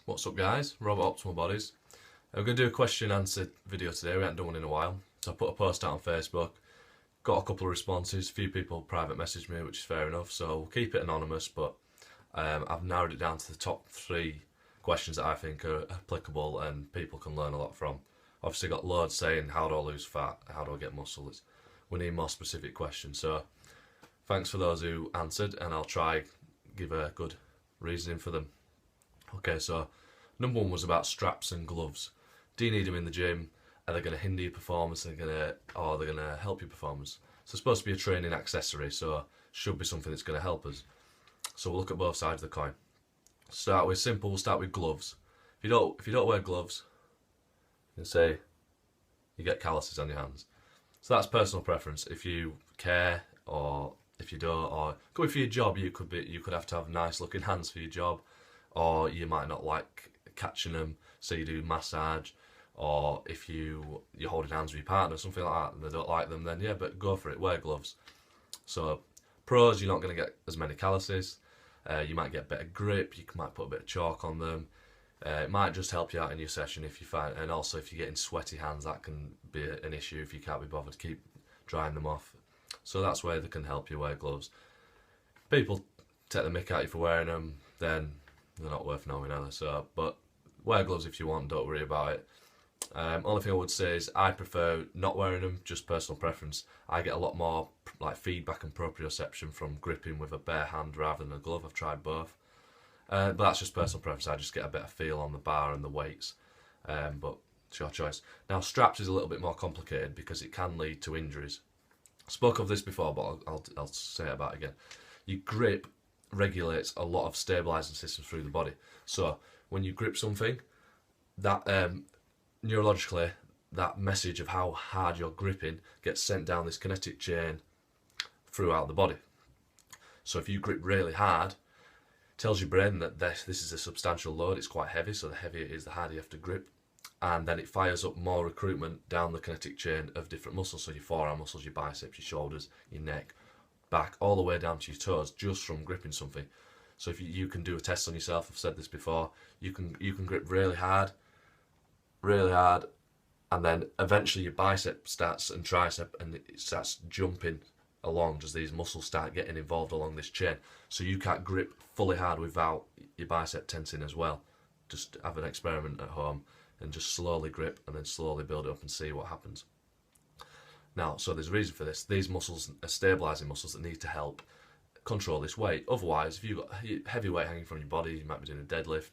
What's up guys, Robert Optimal Bodies. We're going to do a question and answer video today. We haven't done one in a while. So I put a post out on Facebook, got a couple of responses, a few people private messaged me, which is fair enough, so we'll keep it anonymous, but I've narrowed it down to the top 3 questions that I think are applicable and people can learn a lot from. Obviously got loads saying how do I lose fat, how do I get muscle. We need more specific questions, so thanks for those who answered and I'll try give a good reasoning for them. Okay, so number 1 was about straps and gloves. Do you need them in the gym? Are they going to hinder your performance? Or are they going to help your performance? So it's supposed to be a training accessory, so should be something that's going to help us. So we'll look at both sides of the coin. Start with simple. We'll start with gloves. If you don't wear gloves, you can say you get calluses on your hands. So that's personal preference. If you care or if you don't, or going for your job, you could have to have nice looking hands for your job. Or you might not like catching them, so you do massage, or if you're holding hands with your partner, something like that, and they don't like them, then yeah, but go for it, wear gloves. So pros, you're not going to get as many calluses, you might get better grip, you might put a bit of chalk on them, it might just help you out in your session if you find, and also if you're getting sweaty hands, that can be an issue if you can't be bothered to keep drying them off. So that's where they can help you wear gloves. People take the mick out you for wearing them, then they're not worth knowing either. So, but wear gloves if you want, don't worry about it. Only thing I would say is I prefer not wearing them, just personal preference. I get a lot more like feedback and proprioception from gripping with a bare hand rather than a glove. I've tried both, but that's just personal preference. I just get a better feel on the bar and the weights, but it's your choice. Now straps is a little bit more complicated because it can lead to injuries. I spoke of this before, but I'll say it about it again. Your grip regulates a lot of stabilising systems through the body. So when you grip something, that neurologically, that message of how hard you're gripping gets sent down this kinetic chain throughout the body. So if you grip really hard, it tells your brain that this is a substantial load, it's quite heavy, so the heavier it is, the harder you have to grip. And then it fires up more recruitment down the kinetic chain of different muscles, so your forearm muscles, your biceps, your shoulders, your neck, back, all the way down to your toes, just from gripping something. So if you can do a test on yourself, I've said this before, you can grip really hard, and then eventually your bicep starts and tricep, and it starts jumping along as these muscles start getting involved along this chain. So you can't grip fully hard without your bicep tensing as well. Just have an experiment at home and just slowly grip and then slowly build it up and see what happens. Now, so there's a reason for this. These muscles are stabilising muscles that need to help control this weight. Otherwise, if you've got heavy weight hanging from your body, you might be doing a deadlift,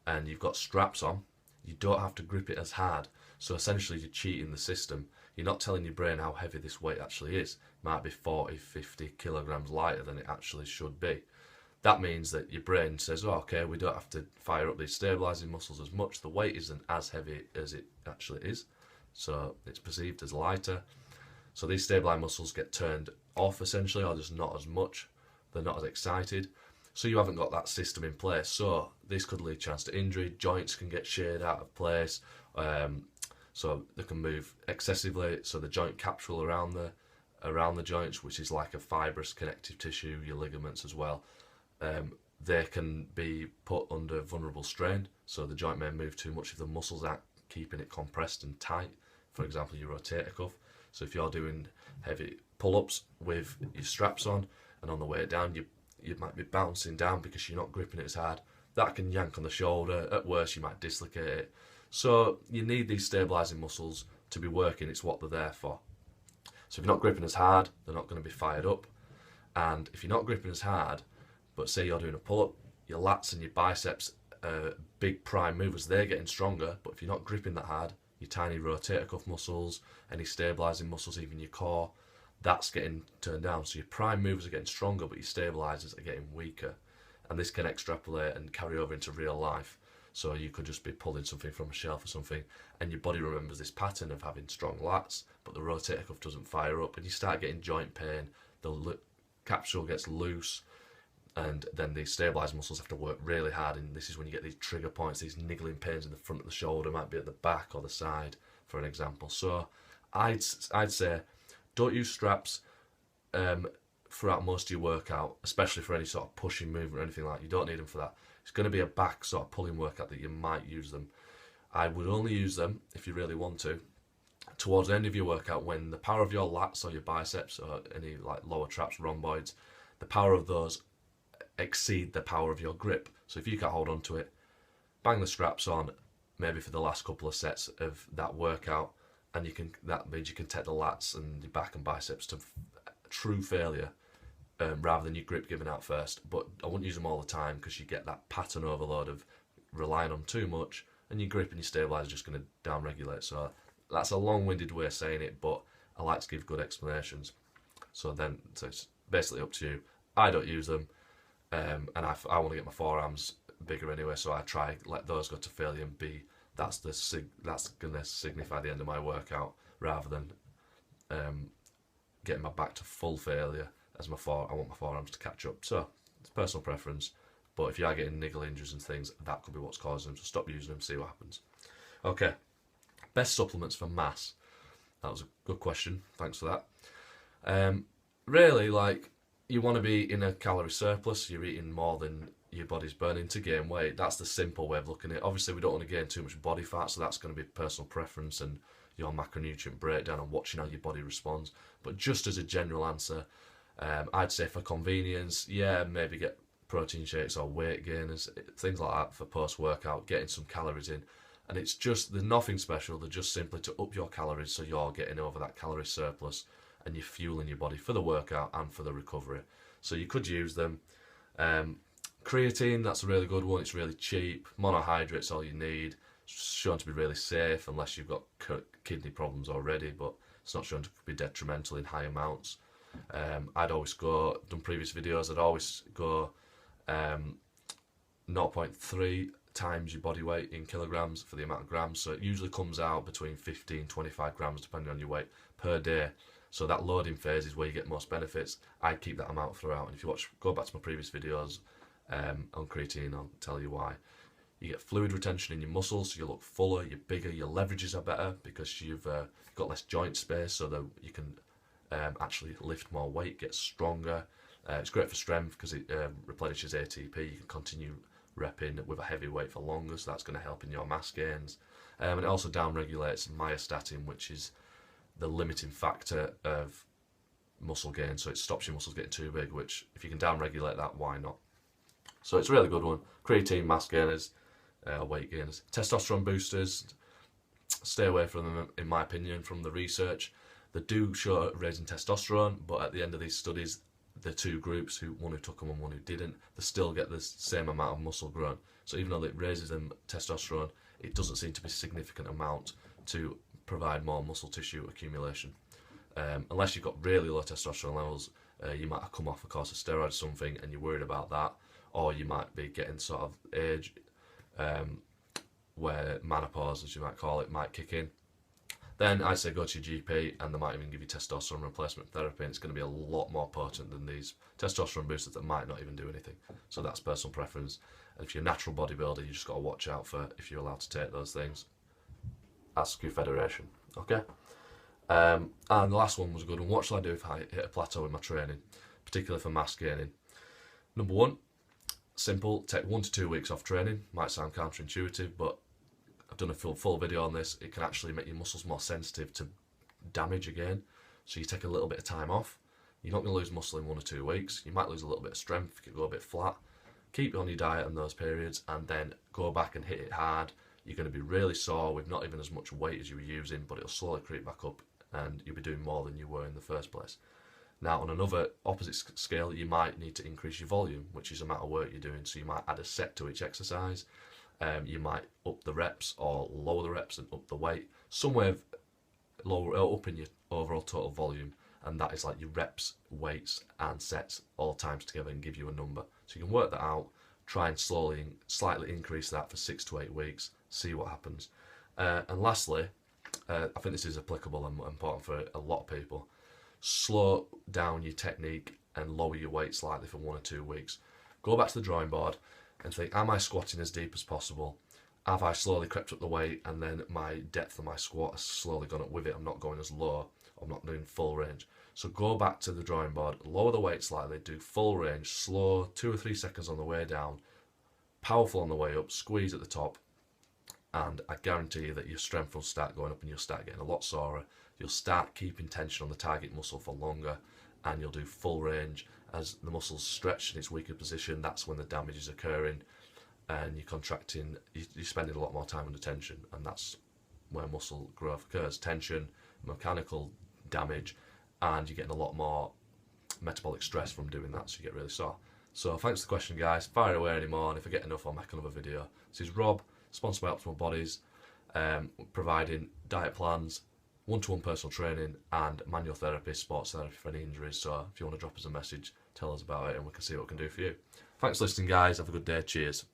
and you've got straps on, you don't have to grip it as hard. So essentially you're cheating the system. You're not telling your brain how heavy this weight actually is. It might be 40, 50 kilograms lighter than it actually should be. That means that your brain says, oh, okay, we don't have to fire up these stabilising muscles as much. The weight isn't as heavy as it actually is. So it's perceived as lighter. So these stabilising muscles get turned off essentially, or just not as much. They're not as excited. So you haven't got that system in place. So this could lead chance to injury. Joints can get sheared out of place. So they can move excessively. So the joint capsule around the joints, which is like a fibrous connective tissue, your ligaments as well, they can be put under vulnerable strain. So the joint may move too much if the muscles aren't keeping it compressed and tight. For example, your rotator cuff. So if you're doing heavy pull-ups with your straps on, and on the way down you might be bouncing down because you're not gripping it as hard, that can yank on the shoulder. At worst, you might dislocate it. So you need these stabilising muscles to be working. It's what they're there for. So if you're not gripping as hard, they're not going to be fired up. And if you're not gripping as hard, but say you're doing a pull-up, your lats and your biceps are big prime movers, they're getting stronger, but if you're not gripping that hard, your tiny rotator cuff muscles, any stabilising muscles, even your core, that's getting turned down. So your prime movers are getting stronger, but your stabilisers are getting weaker. And this can extrapolate and carry over into real life. So you could just be pulling something from a shelf or something, and your body remembers this pattern of having strong lats, but the rotator cuff doesn't fire up, and you start getting joint pain, the capsule gets loose, and then these stabilised muscles have to work really hard, and this is when you get these trigger points, these niggling pains in the front of the shoulder, might be at the back or the side, for an example. So I'd say don't use straps throughout most of your workout, especially for any sort of pushing movement or anything like that. You don't need them for that. it's going to be a back sort of pulling workout that you might use them. I would only use them, if you really want to, towards the end of your workout when the power of your lats or your biceps or any like lower traps, rhomboids, the power of those exceed the power of your grip. So if you can't hold on to it, bang the straps on, maybe for the last couple of sets of that workout, and that means you can take the lats and your back and biceps to true failure, rather than your grip giving out first. But I wouldn't use them all the time because you get that pattern overload of relying on too much, and your grip and your stabilizer are just going to down regulate. So that's a long-winded way of saying it, but I like to give good explanations. So it's basically up to you. I don't use them, and I want to get my forearms bigger anyway, so I try let those go to failure and be that's going to signify the end of my workout, rather than getting my back to full failure as I want my forearms to catch up. So it's personal preference, but if you are getting niggle injuries and things, that could be what's causing them. So stop using them, see what happens. Okay, best supplements for mass. That was a good question. Thanks for that. Really, like, you want to be in a calorie surplus. You're eating more than your body's burning to gain weight. That's the simple way of looking at it. Obviously, we don't want to gain too much body fat, so that's going to be personal preference and your macronutrient breakdown and watching how your body responds. But just as a general answer, I'd say for convenience, yeah, maybe get protein shakes or weight gainers, things like that for post-workout, getting some calories in. And there's nothing special, they're just simply to up your calories so you're getting over that calorie surplus and you're fueling your body for the workout and for the recovery. So you could use them. Creatine, that's a really good one. It's really cheap. Monohydrate's all you need. It's shown to be really safe unless you've got kidney problems already, but it's not shown to be detrimental in high amounts. I'd always go, done previous videos, I'd always go 0.3 times your body weight in kilograms for the amount of grams. So it usually comes out between 15 and 25 grams depending on your weight per day. So that loading phase is where you get most benefits. I'd keep that amount throughout. And if you go back to my previous videos on creatine, I'll tell you why. You get fluid retention in your muscles, so you look fuller, you're bigger, your leverages are better because you've got less joint space, so that you can actually lift more weight, get stronger. It's great for strength because it replenishes ATP. You can continue repping with a heavy weight for longer, so that's going to help in your mass gains. And it also down-regulates myostatin, which is the limiting factor of muscle gain, so it stops your muscles getting too big, which if you can down-regulate that, why not? So it's a really good one. Creatine, mass gainers, weight gainers. Testosterone boosters, stay away from them, in my opinion, from the research. They do show raising testosterone, but at the end of these studies, the two groups, one who took them and one who didn't, they still get the same amount of muscle grown. So even though it raises them testosterone, it doesn't seem to be a significant amount to provide more muscle tissue accumulation. Unless you've got really low testosterone levels, you might have come off a course of steroids or something and you're worried about that, or you might be getting sort of age where menopause, as you might call it, might kick in. Then I say go to your GP and they might even give you testosterone replacement therapy, and it's going to be a lot more potent than these testosterone boosters that might not even do anything. So that's personal preference. And if you're a natural bodybuilder, you just got to watch out for if you're allowed to take those things. Ask your federation, okay? And the last one was a good one. What shall I do if I hit a plateau in my training, particularly for mass gaining? Number one, simple, take 1 to 2 weeks off training. Might sound counterintuitive, but I've done a full video on this. It can actually make your muscles more sensitive to damage again. So you take a little bit of time off. You're not going to lose muscle in 1 or 2 weeks. You might lose a little bit of strength, you could go a bit flat. Keep on your diet in those periods and then go back and hit it hard. You're going to be really sore with not even as much weight as you were using, but it'll slowly creep back up and you'll be doing more than you were in the first place. Now, on another opposite scale, you might need to increase your volume, which is the amount of work you're doing. So you might add a set to each exercise. You might up the reps or lower the reps and up the weight. Somewhere up in your overall total volume. And that is like your reps, weights and sets all times together and give you a number. So you can work that out, try and slightly increase that for 6 to 8 weeks, see what happens. And lastly, I think this is applicable and important for a lot of people. Slow down your technique and lower your weight slightly for 1 or 2 weeks. Go back to the drawing board and think, am I squatting as deep as possible? Have I slowly crept up the weight and then my depth of my squat has slowly gone up with it? I'm not going as low, I'm not doing full range. So go back to the drawing board, lower the weight slightly, do full range, slow, 2 or 3 seconds on the way down, powerful on the way up, squeeze at the top, and I guarantee you that your strength will start going up and you'll start getting a lot sorer. You'll start keeping tension on the target muscle for longer, and you'll do full range. As the muscle's stretched in its weaker position, that's when the damage is occurring, and you're contracting, you're spending a lot more time under tension, and that's where muscle growth occurs. Tension, mechanical damage, and you're getting a lot more metabolic stress from doing that, so you get really sore. So thanks for the question, guys. Fire away anymore, and if I get enough, I'll make another video. This is Rob, sponsored by Optimal Bodies, providing diet plans, one-to-one personal training, and manual therapy, sports therapy for any injuries. So if you want to drop us a message, tell us about it, and we can see what we can do for you. Thanks for listening, guys. Have a good day. Cheers.